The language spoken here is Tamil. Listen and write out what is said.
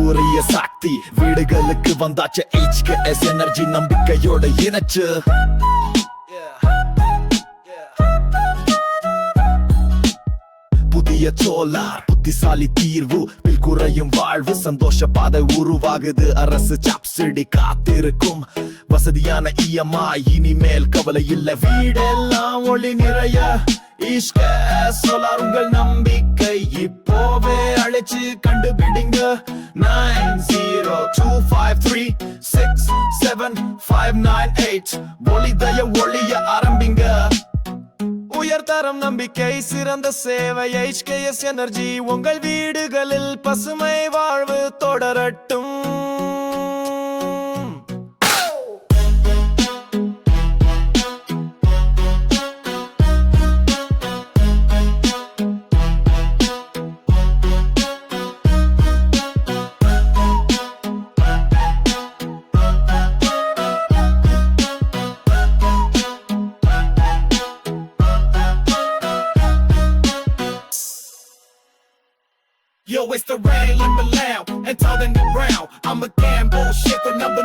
Surya Sakthi வீடுகளுக்கு வந்தாச்சு HKS Energy நம்பிக்கையோட இணைச்சு புதிய சோலார் புத்திசாலி தீர்வு பில் குறையும் வாழ்வு சந்தோஷ பாதை உருவாகுது அரசு சப்சிடி காத்திருக்கும் வசதியான EMI இனிமேல் கவலை இல்ல வீடெல்லாம் ஒளி நிறைய HKS சோலார் உங்கள் நம்பிக்கை இப்போவே அழைச்சு கண்டுபிடிங்க 9025367598 ஒளிய ஆரம்பிங்க உயர்தரம் நம்பிக்கை சிறந்த சேவை HKS எனர்ஜி உங்கள் வீடுகளில் பசுமை வாழ்வு தொடரட்டும். Yo, it's the rain, let me loud and tall in the ground. I'm a damn bullshit, the number